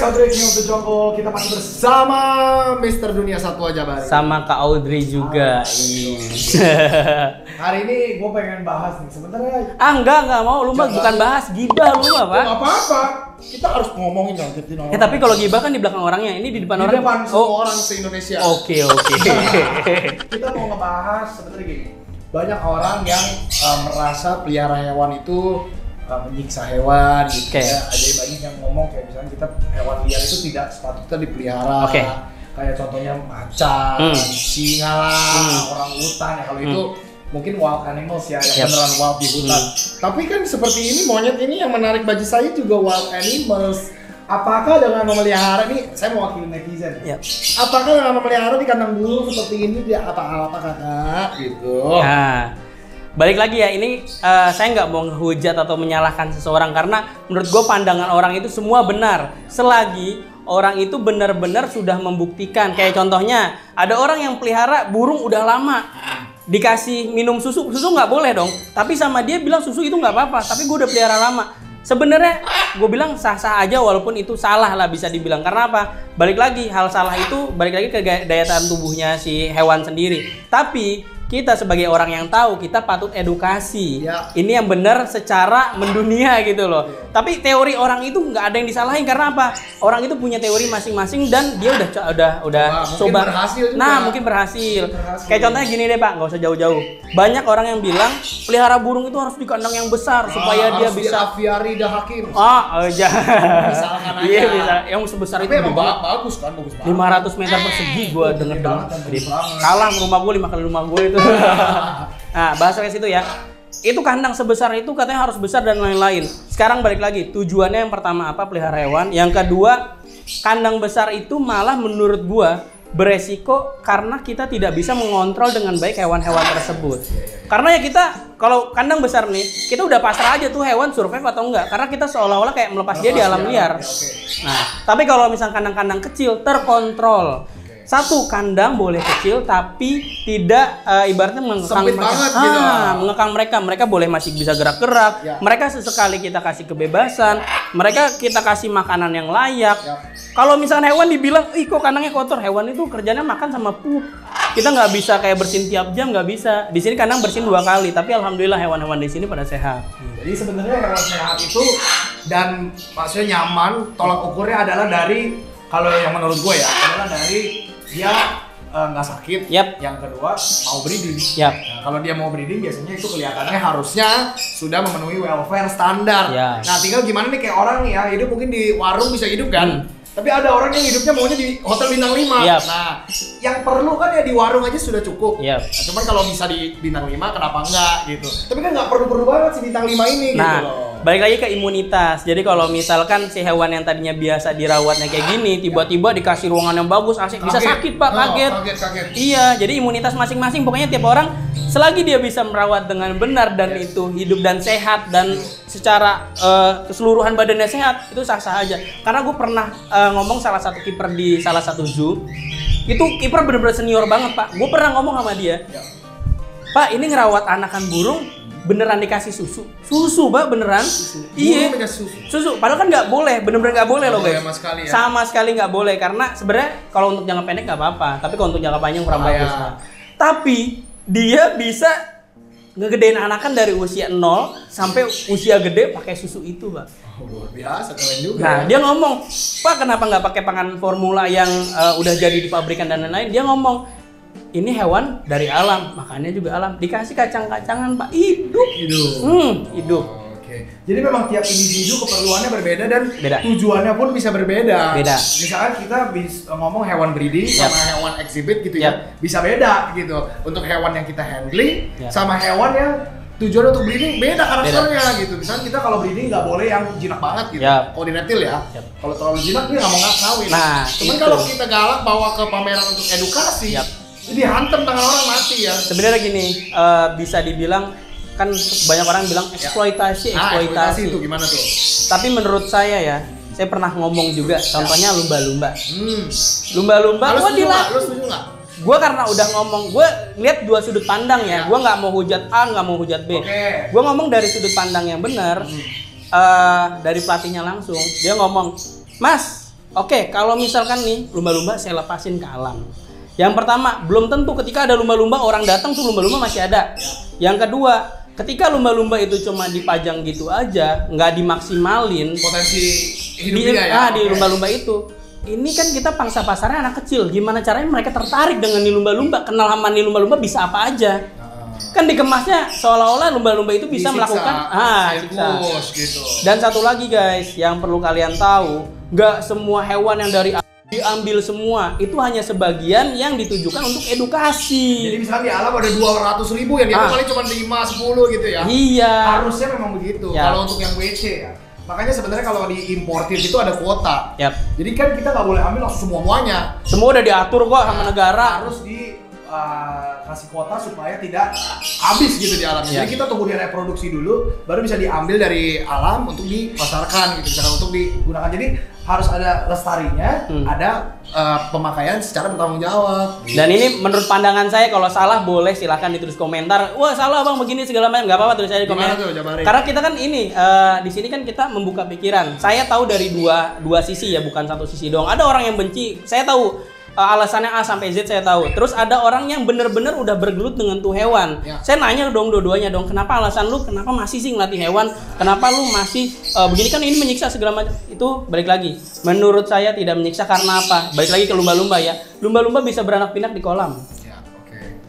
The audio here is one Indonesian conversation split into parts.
Audrey King of the Jungle, kita masih bersama Mister Dunia Satwa Jabar. Sama Kak Audrey juga. Hari ini gue pengen bahas nih sebenarnya. Enggak mau, lu mah bukan bahas gibah lu mah, Pak. Gak apa-apa, kita harus ngomongin dong. Tapi kalau gibah kan di belakang orangnya, ini di depan orang. Di depan semua orang se-Indonesia. Oke. Kita mau ngebahas sebenarnya gini. Banyak orang yang merasa pelihara hewan itu menyiksa hewan gitu ya. Ada banyak yang ngomong kayak misalnya kita hewan liar itu tidak sepatutnya dipelihara. Kayak contohnya macan, singa lah, orang hutan ya. Kalau itu mungkin wild animals ya, yang beneran wild di hutan. Tapi kan seperti ini monyet ini yang menarik bagi saya juga wild animals. Apakah dengan memelihara ini, saya mewakili netizen. Apakah dengan memelihara di kandang burung seperti ini dia apa-apa kakak gitu? Nah, balik lagi ya, ini saya nggak mau ngehujat atau menyalahkan seseorang karena menurut gue pandangan orang itu semua benar selagi orang itu benar-benar sudah membuktikan. Kayak contohnya ada orang yang pelihara burung udah lama, dikasih minum susu nggak boleh dong, tapi sama dia bilang susu itu nggak apa-apa, tapi gue udah pelihara lama. Sebenarnya gue bilang sah-sah aja walaupun itu salah lah bisa dibilang. Karena apa? Balik lagi, hal salah itu balik lagi ke daya tahan tubuhnya si hewan sendiri. Tapi kita sebagai orang yang tahu, kita patut edukasi. Ini yang benar secara mendunia gitu loh. Tapi teori orang itu nggak ada yang disalahin karena apa? Orang itu punya teori masing-masing dan dia udah coba. Mungkin berhasil. Kayak contohnya gini deh Pak, nggak usah jauh-jauh. Banyak orang yang bilang pelihara burung itu harus di kandang yang besar supaya dia bisa. Aviari dah hakim. Misalkan aja. Iya bisa. Yang sebesar itu. Tapi bagus kan, bagus banget. 500 meter persegi gue denger. Kalah rumah gue 5 kali rumah gue itu. Nah, bahas ke situ ya. Itu kandang sebesar itu katanya harus besar dan lain-lain. Sekarang balik lagi, tujuannya yang pertama apa? Pelihara hewan. Yang kedua, kandang besar itu malah menurut gua beresiko karena kita tidak bisa mengontrol dengan baik hewan-hewan tersebut. Karena ya kita kalau kandang besar nih, kita udah pasrah aja tuh hewan survive atau enggak. Karena kita seolah-olah kayak melepas dia di alam liar. Nah, tapi kalau misalnya kandang-kandang kecil terkontrol. Satu, kandang boleh kecil tapi tidak ibaratnya mengekang mereka. Mereka boleh masih bisa gerak-gerak. Mereka sesekali kita kasih kebebasan. Mereka kita kasih makanan yang layak. Kalau misalnya hewan dibilang, ih kok kandangnya kotor, hewan itu kerjanya makan sama pup. Kita nggak bisa kayak bersihin tiap jam, nggak bisa. Di sini kandang bersihin 2 kali, tapi alhamdulillah hewan-hewan di sini pada sehat. Jadi sebenarnya hewan sehat itu dan maksudnya nyaman, tolak ukurnya adalah dari, kalau yang menurut gue ya, adalah dari dia nggak sakit. Yang kedua mau breeding. Nah, kalau dia mau breeding biasanya itu kelihatannya harusnya sudah memenuhi welfare standar. Nah tinggal gimana nih, kayak orang nih ya hidup mungkin di warung bisa hidup kan. Tapi ada orang yang hidupnya maunya di hotel bintang 5. Nah, yang perlu kan ya di warung aja sudah cukup. Nah, cuman kalau bisa di bintang 5 kenapa enggak gitu. Tapi kan nggak perlu banget si bintang 5 ini gitu loh. Balik lagi ke imunitas. Jadi kalau misalkan si hewan yang tadinya biasa dirawatnya kayak gini, tiba-tiba dikasih ruangan yang bagus, asik, bisa sakit Pak, kaget. Iya, jadi imunitas masing-masing pokoknya tiap orang selagi dia bisa merawat dengan benar dan itu hidup dan sehat dan secara keseluruhan badannya sehat, itu sah-sah aja. Karena gue pernah ngomong salah satu kiper di salah satu zoo. Itu kiper bener-bener senior banget Pak. Gue pernah ngomong sama dia, Pak ini ngerawat anakan burung beneran dikasih susu Pak, beneran. Iya, susu. Padahal kan nggak boleh, bener-bener nggak boleh loh guys. Sama sekali nggak boleh karena sebenarnya kalau untuk jangka pendek nggak apa-apa, tapi kalau untuk jangka panjang kurang bagus. Tapi dia bisa ngegedein anakan dari usia 0 sampai usia gede pakai susu itu Pak. Luar biasa, keren juga. Nah dia ngomong, Pak kenapa nggak pakai pakan formula yang udah jadi di pabrikan dan lain-lain? Dia ngomong, ini hewan dari alam, makannya juga alam. Dikasih kacang-kacangan Pak, hidup. Jadi memang tiap individu keperluannya berbeda dan tujuannya pun bisa berbeda. Misalkan kita bisa ngomong hewan breeding sama hewan exhibit gitu ya, bisa beda gitu. Untuk hewan yang kita handling sama hewan yang tujuan untuk breeding beda karakternya gitu. Misalnya kita kalau breeding nggak boleh yang jinak banget gitu. Koordinatil ya. Kalau terlalu jinak dia nggak mau ngakawin. Cuman kalau kita galak bawa ke pameran untuk edukasi, jadi hantem tangan orang mati ya. Sebenarnya gini, bisa dibilang kan banyak orang bilang eksploitasi. Itu gimana tuh? Tapi menurut saya ya, saya pernah ngomong juga, contohnya lumba-lumba. Lumba-lumba, lu setuju nggak? Gue karena udah ngomong, gue lihat 2 sudut pandang ya. Gue nggak mau hujat A, nggak mau hujat B. Gue ngomong dari sudut pandang yang benar, dari pelatihnya langsung. Dia ngomong, Mas, Oke, kalau misalkan nih lumba-lumba saya lepasin ke alam. Yang pertama, belum tentu ketika ada lumba-lumba orang datang tuh lumba-lumba masih ada. Yang kedua, ketika lumba-lumba itu cuma dipajang gitu aja, nggak dimaksimalin potensi hidupnya ya. Di lumba-lumba itu. Ini kan kita pangsa pasarnya anak kecil. Gimana caranya mereka tertarik dengan nih lumba-lumba? Kenal sama nih lumba-lumba bisa apa aja? Kan dikemasnya seolah-olah lumba-lumba itu bisa melakukan siksa. Gitu. Dan satu lagi guys, yang perlu kalian tahu, nggak semua hewan yang dari diambil semua, itu hanya sebagian yang ditujukan untuk edukasi. Jadi misalnya di alam ada 200.000 yang dia paling cuma 5-10 gitu ya. Iya. Harusnya memang begitu. Kalau untuk yang WC ya. Makanya sebenarnya kalau diimportir itu ada kuota. Jadi kan kita nggak boleh ambil langsung semuanya. Semua udah diatur kok sama negara. Harus kasih kuota supaya tidak habis gitu di alam. Jadi kita tunggu dia reproduksi dulu, baru bisa diambil dari alam untuk dipasarkan gitu, misalkan untuk digunakan. Jadi harus ada lestarinya, ada pemakaian secara bertanggung jawab. Dan ini menurut pandangan saya, kalau salah boleh silahkan ditulis komentar. Wah salah bang begini segala macam, nggak apa-apa tulis aja di komentar. Karena kita kan ini di sini kan kita membuka pikiran. Saya tahu dari dua sisi ya, bukan satu sisi doang. Ada orang yang benci, saya tahu. Alasannya A sampai Z saya tahu. Terus ada orang yang bener-bener udah bergelut dengan tuh hewan. Saya nanya dong dua-duanya dong, kenapa alasan lu kenapa masih sih ngelatih hewan? Kenapa lu masih begini, kan ini menyiksa segala macam. Itu balik lagi. Menurut saya tidak menyiksa karena apa? Balik lagi ke lumba-lumba ya. Lumba-lumba bisa beranak pinak di kolam.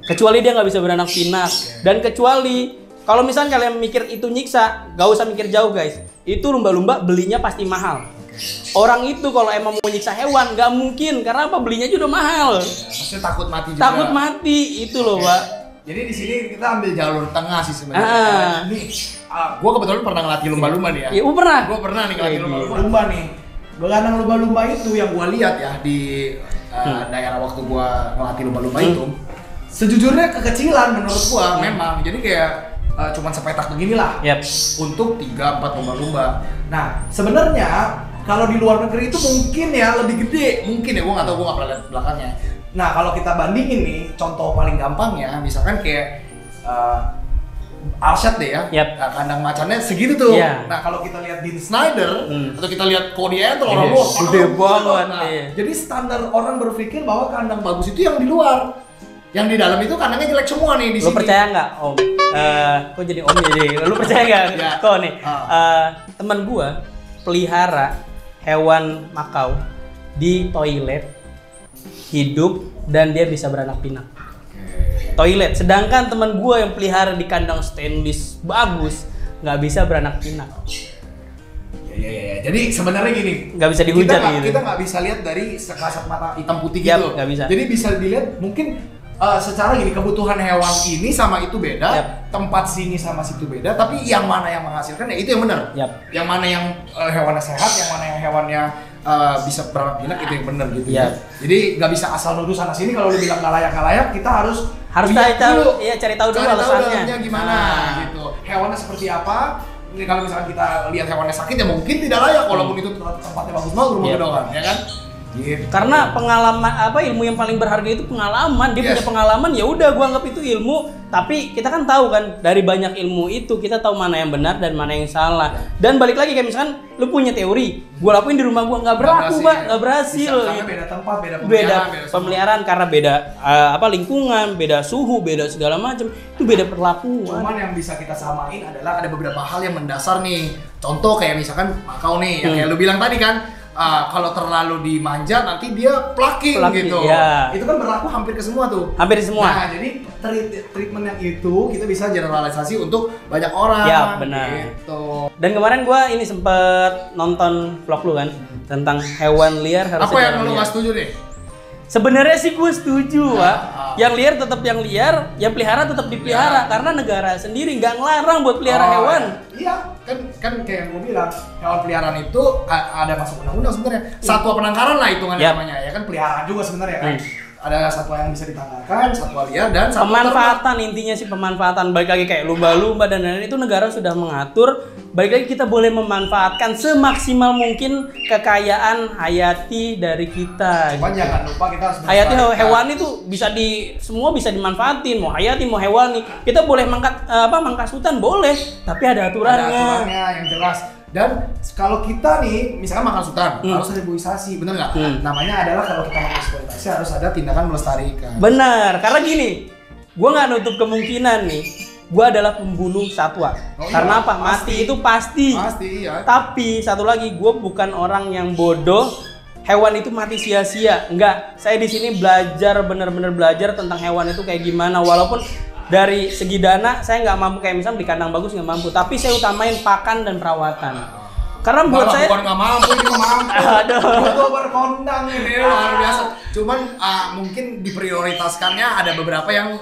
Kecuali dia nggak bisa beranak pinak. Dan kecuali kalau misalnya kalian mikir itu nyiksa, gak usah mikir jauh guys. Itu lumba-lumba belinya pasti mahal. Orang itu kalau emang mau nyiksa hewan nggak mungkin, karena apa, belinya juga mahal. Maksudnya takut mati juga. Takut mati itu loh Pak. Jadi di sini kita ambil jalur tengah sih sebenarnya. Nih, gue kebetulan pernah ngelatih lumba-lumba nih ya. Iya, pernah. Gue pernah nih ngelatih lumba-lumba nih. Kandang lumba-lumba itu yang gue lihat ya di daerah waktu gue ngelatih lumba-lumba itu, sejujurnya kekecilan menurut gue memang. Jadi kayak cuman sepetak beginilah untuk 3-4 lumba-lumba. Nah sebenarnya kalau di luar negeri itu mungkin ya lebih gede, mungkin ya, gue nggak tahu, gue nggak pernah lihat belakangnya. Nah kalau kita bandingin nih, contoh paling gampangnya, misalkan kayak Alshad deh ya, kandang macannya segitu tuh. Nah kalau kita lihat Dean Snyder atau kita lihat Cody Ethel, orang luar gede banget. Jadi standar orang berpikir bahwa kandang bagus itu yang di luar, yang di dalam itu kandangnya jelek semua nih di sini. Lu percaya nggak Om? Kok jadi Om jadi? Lu percaya nggak? Kok nih? Teman gua pelihara hewan makau di toilet hidup dan dia bisa beranak pinak. Toilet. Sedangkan teman gua yang pelihara di kandang stainless bagus nggak bisa beranak pinak. Ya. Jadi sebenarnya gini, nggak bisa dihujat gitu. Kita nggak bisa lihat dari sekasat mata hitam putih gitu. Nggak bisa. Jadi bisa dilihat mungkin secara gini, kebutuhan hewan ini sama itu beda, tempat sini sama situ beda, tapi yang mana yang menghasilkan ya itu yang benar. Yang mana yang hewannya sehat, yang mana yang hewannya bisa beranak pinak, itu yang benar gitu. Jadi nggak bisa asal nuduh sana sini. Kalau lu bilang nggak layak, kita harus cari tahu dulu alasannya gimana gitu. Hewannya seperti apa? Ini kalau misalnya kita lihat hewannya sakit ya mungkin tidak layak, walaupun itu tempatnya bagus-bagus, rumah gedongan, ya kan? Gitu. Karena pengalaman ilmu yang paling berharga itu pengalaman. Dia punya pengalaman, ya udah gua anggap itu ilmu. Tapi kita kan tahu kan, dari banyak ilmu itu kita tahu mana yang benar dan mana yang salah. Dan balik lagi kayak misalkan lu punya teori, gua lakuin di rumah gua nggak berlaku, Pak, nggak berhasil. Karena beda tempat, beda pemeliharaan, karena beda lingkungan, beda suhu, beda segala macam. Itu beda perlakuan. Cuman yang bisa kita samain adalah ada beberapa hal yang mendasar nih. Contoh kayak misalkan makau nih, yang kayak lu bilang tadi kan. Kalau terlalu dimanja nanti dia plucking gitu. Itu kan berlaku hampir ke semua tuh. Hampir semua. Nah, jadi treatment yang itu kita bisa generalisasi untuk banyak orang. Ya, benar. Gitu. Dan kemarin gua ini sempet nonton vlog lu kan tentang hewan liar harus. Apa yang lu nggak setuju nih? Sebenarnya sih gue setuju, Pak. Yang liar tetap yang liar, yang pelihara tetap dipelihara karena negara sendiri nggak ngelarang buat pelihara hewan. Iya, kan kayak yang gue bilang, hewan peliharaan itu ada masuk undang-undang sebenarnya. Satwa penangkaran lah hitungannya namanya, ya kan, peliharaan juga sebenarnya kan. Ada satwa yang bisa ditangkarkan, satwa liar, dan satwa pemanfaatan. Intinya sih pemanfaatan. Balik lagi kayak lumba-lumba dan lain-lain, itu negara sudah mengatur. Balik lagi kita boleh memanfaatkan semaksimal mungkin kekayaan hayati dari kita. Cuman jangan lupa kita harus hayati hewani itu semua bisa dimanfaatin, mau hayati mau hewani. Kita boleh mangkas hutan boleh, tapi ada aturannya. Ada aturannya yang jelas. Dan kalau kita nih, misalkan makan sultan, harus ada imunisasi, bener nggak? Namanya adalah kalau kita makan eksploitasi harus ada tindakan melestarikan. Benar, karena gini, gue nggak nutup kemungkinan nih, gue adalah pembunuh satwa. Karena apa? Mati itu pasti. Pasti, iya. Tapi satu lagi, gue bukan orang yang bodoh. Hewan itu mati sia-sia. Enggak, saya di sini belajar, bener-bener belajar tentang hewan itu kayak gimana. Walaupun dari segi dana saya nggak mampu, kayak misalnya di kandang bagus nggak mampu, tapi saya utamain pakan dan perawatan. Karena buat saya bukan nggak mampu, ini mampu. Aduh. Itu berkondang ini luar biasa. Cuman mungkin diprioritaskannya ada beberapa yang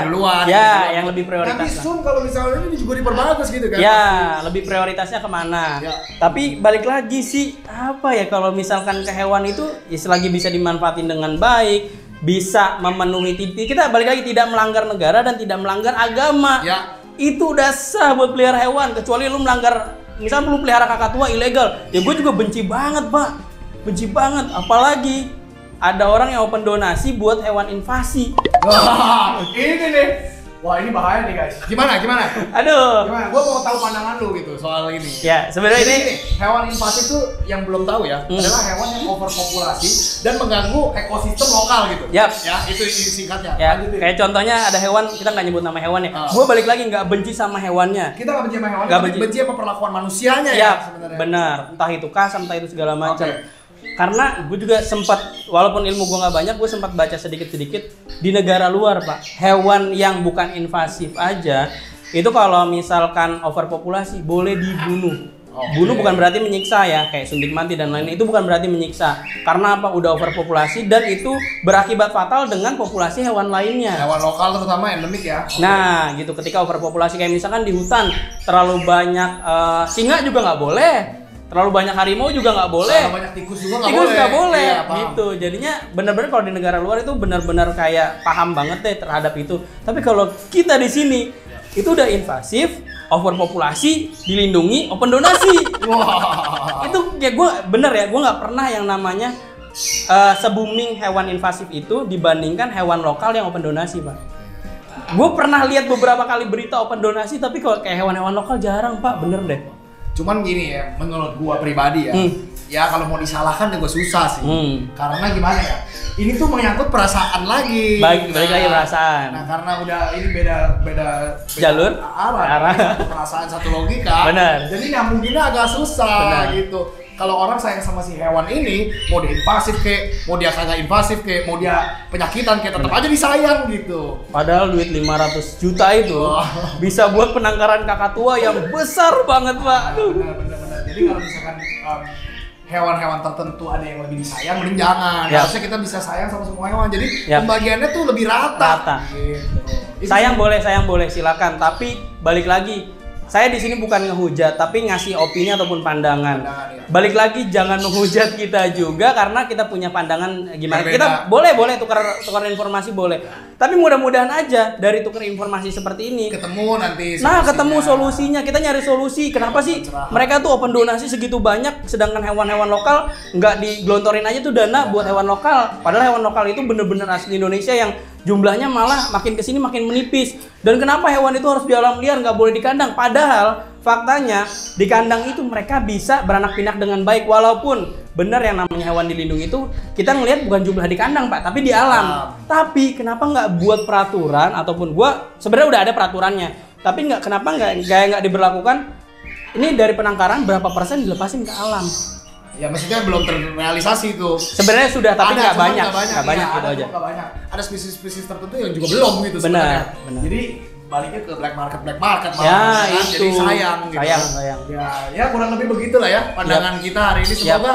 duluan. Ya, gitu. yang lebih prioritas. Tapi Sun kalau misalnya ini juga diperbagus gitu kan. Ya, lebih prioritasnya kemana? Ya. Tapi balik lagi sih, apa ya, kalau misalkan ke hewan itu ya selagi bisa dimanfaatin dengan baik, bisa memenuhi kita balik lagi tidak melanggar negara dan tidak melanggar agama. Ya. Itu udah sah buat pelihara hewan, kecuali lu melanggar, misalnya lu pelihara kakatua ilegal. Ya gue juga benci banget, Pak. Benci banget, apalagi ada orang yang open donasi buat hewan invasi. Wah, ini nih. Wah, ini bahaya nih, guys. Gimana? Aduh. Gimana? Gua mau tahu pandangan lu gitu soal ini. Ya, sebenarnya ini hewan invasif itu yang belum tahu ya, adalah hewan yang overpopulasi dan mengganggu ekosistem lokal gitu. Yap. Ya, itu singkatnya. Ya, Lanjutin. kayak contohnya ada hewan, kita nggak nyebut nama hewan ya. Gue balik lagi nggak benci sama hewannya. Kita nggak benci sama hewannya, Nggak tapi benci. benci sama perlakuan manusianya Ya, sebenarnya. benar. Entah itu kasar, entah itu segala macam. Oke. Karena gue juga sempat, walaupun ilmu gue nggak banyak, gue sempat baca sedikit-sedikit di negara luar, Pak. Hewan yang bukan invasif aja, itu kalau misalkan overpopulasi boleh dibunuh. Bunuh bukan berarti menyiksa ya, kayak suntik mati dan lain-lain, itu bukan berarti menyiksa. Karena apa? Udah overpopulasi dan itu berakibat fatal dengan populasi hewan lainnya. Hewan lokal terutama endemik ya. Nah, gitu, ketika overpopulasi kayak misalkan di hutan terlalu banyak singa juga nggak boleh, terlalu banyak harimau juga nggak boleh, Terlalu banyak tikus juga nggak boleh. tikus nggak boleh, Iya, paham. gitu. Jadinya benar-benar kalau di negara luar itu benar-benar kayak paham banget deh terhadap itu. Tapi kalau kita di sini itu udah invasif, overpopulasi, dilindungi, open donasi. Wah. Itu ya gue bener ya, gue nggak pernah yang namanya se-booming hewan invasif itu dibandingkan hewan lokal yang open donasi, Pak. Gue pernah lihat beberapa kali berita open donasi, tapi kalau kayak hewan-hewan lokal jarang, Pak, bener deh. Cuman gini ya, menurut gua pribadi ya, ya kalau mau disalahkan juga susah sih. Karena gimana ya? Ini tuh menyangkut perasaan lagi. Balik lagi perasaan. Nah, karena udah ini beda Jalur, arah. Satu perasaan, satu logika. Benar. Jadi nyambunginnya agak susah. Benar. Gitu. Kalau orang sayang sama si hewan ini, mau dia invasif kek, mau dia kagak invasif kek, mau dia penyakitan kek, tetap aja disayang gitu. Padahal duit 500 juta itu bisa buat penangkaran kakatua yang besar banget, Pak. Aduh. Benar. Jadi kalau misalkan hewan-hewan tertentu ada yang lebih disayang, mending jangan. Ya. Harusnya kita bisa sayang sama semua hewan. Jadi Ya. pembagiannya tuh lebih rata. Gitu. Sayang boleh, silakan. Tapi balik lagi, saya di sini bukan ngehujat, tapi ngasih opini ataupun pandangan. Ya. Balik lagi, jangan menghujat kita juga karena kita punya pandangan gimana. Berbeda. Kita boleh tukar informasi boleh. Tapi mudah-mudahan aja dari tukar informasi seperti ini Ketemu nanti Nah, solusinya. ketemu solusinya. Kita nyari solusi. Kenapa sih Pencerahan. mereka tuh open donasi segitu banyak, sedangkan hewan-hewan lokal nggak digelontorin aja tuh dana buat hewan lokal. Padahal hewan lokal itu bener-bener asli Indonesia yang jumlahnya malah makin kesini makin menipis. Dan kenapa hewan itu harus di alam liar, nggak boleh di kandang? Padahal faktanya di kandang itu mereka bisa beranak pinak dengan baik. Walaupun benar yang namanya hewan dilindungi itu kita ngelihat bukan jumlah di kandang, Pak, tapi di alam. Tapi kenapa nggak buat peraturan ataupun gua sebenarnya udah ada peraturannya. Tapi kenapa nggak diberlakukan? Ini dari penangkaran berapa persen dilepasin ke alam? Ya maksudnya belum terrealisasi itu. Sebenarnya sudah, tapi nggak Cuman banyak, nggak banyak gitu aja. Nggak banyak. Ada spesies-spesies tertentu yang juga belum gitu Benar, sebenarnya. benar. Jadi baliknya ke black market malah, Ya, kan? itu. Jadi sayang gitu. Sayang. Ya kurang lebih begitulah ya pandangan kita hari ini. Yap. Semoga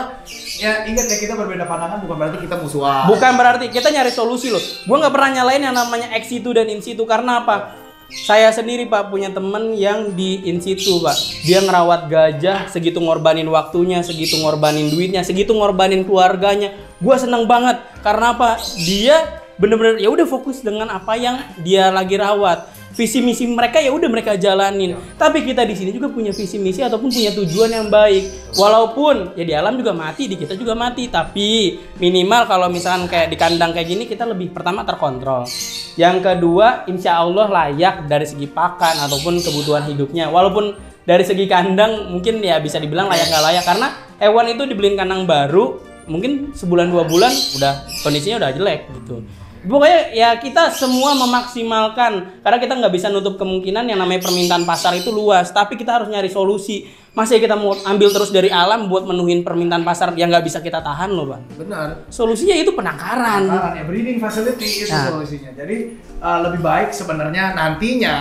ya ingat ya, kita berbeda pandangan bukan berarti kita musuhan. Bukan berarti kita nyari solusi loh. Gua nggak pernah nyalain yang namanya ex situ dan in situ. Karena apa? Saya sendiri, Pak, punya temen yang di in situ, Pak. Dia ngerawat gajah, segitu ngorbanin waktunya, segitu ngorbanin duitnya, segitu ngorbanin keluarganya. Gua seneng banget. Karena apa? Dia bener-bener ya udah fokus dengan apa yang dia lagi rawat. Visi misi mereka ya udah mereka jalanin. Tapi kita di sini juga punya visi misi ataupun punya tujuan yang baik. Walaupun ya di alam juga mati, di kita juga mati. Tapi minimal kalau misalkan kayak di kandang kayak gini kita lebih pertama terkontrol. Yang kedua, insya Allah layak dari segi pakan ataupun kebutuhan hidupnya. Walaupun dari segi kandang mungkin ya bisa dibilang layak nggak layak, karena hewan itu dibeliin kandang baru mungkin sebulan 2 bulan udah kondisinya udah jelek gitu. Pokoknya ya kita semua memaksimalkan, karena kita nggak bisa nutup kemungkinan yang namanya permintaan pasar itu luas, tapi kita harus nyari solusi. Masa kita mau ambil terus dari alam buat menuhin permintaan pasar yang nggak bisa kita tahan loh, Pak. Benar. Solusinya itu penangkaran. Penangkaran ya, breeding facility itu solusinya. Jadi lebih baik sebenarnya nantinya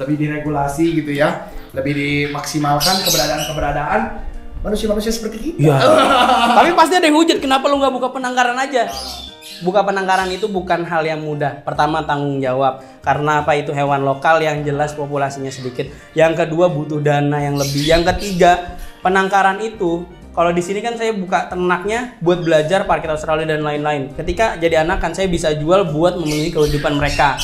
lebih diregulasi gitu ya, lebih dimaksimalkan keberadaan manusia-manusia seperti kita. Iya. Tapi pasti ada yang hujat, kenapa lu nggak buka penangkaran aja? Buka penangkaran itu bukan hal yang mudah. Pertama, tanggung jawab. Karena apa? Itu hewan lokal yang jelas populasinya sedikit. Yang kedua, butuh dana yang lebih. Yang ketiga, penangkaran itu kalau di sini kan saya buka ternaknya buat belajar parkir Australia dan lain-lain. Ketika jadi anak kan saya bisa jual buat memenuhi kehidupan mereka.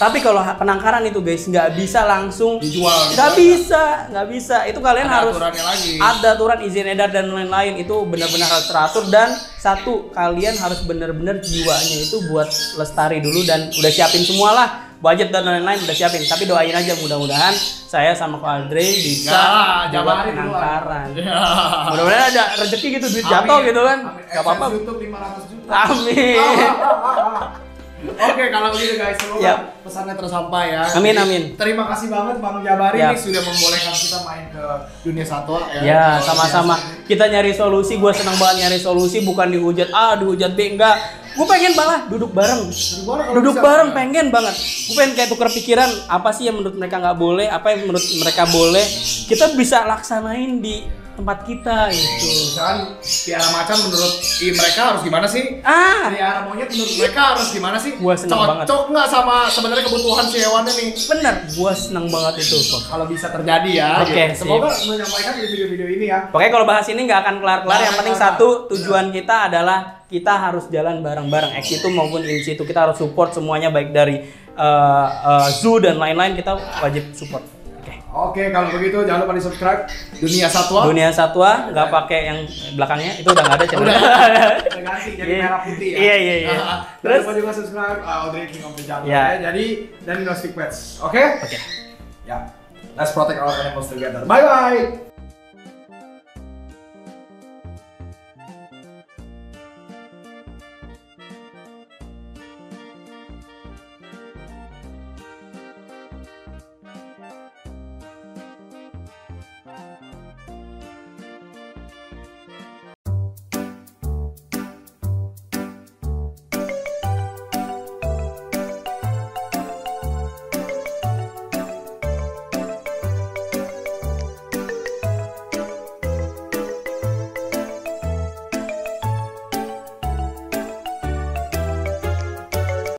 Tapi kalau penangkaran itu guys nggak bisa langsung dijual, nggak bisa. Itu kalian ada harus lagi. Ada aturan izin edar dan lain-lain, itu benar-benar harus teratur. Dan satu, kalian harus benar-benar jiwanya itu buat lestari dulu dan udah siapin semua lah, budget dan lain-lain udah siapin. Tapi doain aja mudah-mudahan saya sama Ko Andre bisa buat penangkaran. Mudah-mudahan ada rezeki gitu, duit jatuh gitu kan. Gak apa-apa. YouTube 500 juta. Amin. Oke, kalau gitu guys, semoga pesannya tersampai ya. Amin, Jadi, amin. Terima kasih banget Bang Jabari nih sudah membolehkan kita main ke dunia satwa ya. Ya, sama-sama. Kita nyari solusi, gue senang banget nyari solusi, bukan dihujat A, dihujat B, enggak. Gue pengen malah duduk bareng. Duduk bareng pengen banget. Gue pengen kayak tuker pikiran, apa sih yang menurut mereka nggak boleh, apa yang menurut mereka boleh. Kita bisa laksanain di tempat kita gitu. Misalkan piara macan menurut mereka harus gimana sih? Piara monyet menurut mereka harus gimana sih? Gua seneng banget. Cocok nggak sama sebenarnya kebutuhan si hewannya nih? Bener, gua seneng banget itu kok. Kalau bisa terjadi ya. Oke, gitu. Semoga menyampaikan di video-video ini ya. Pokoknya kalau bahas ini nggak akan kelar-kelar. Yang penting satu, tujuan kita adalah kita harus jalan bareng-bareng. Ex itu maupun in situ kita harus support semuanya, baik dari zoo dan lain-lain, kita wajib support. Oke, kalau begitu jangan lupa di subscribe Dunia Satwa. Dunia Satwa, nggak pakai yang belakangnya, itu udah nggak ada channel. Udah ganti jadi merah putih ya. Iya. Terus lupa juga subscribe Audrey King of the Jungle ya. Jadi dan Gnostic Pets. Oke? Oke. Ya. Let's protect our animals together. Bye bye.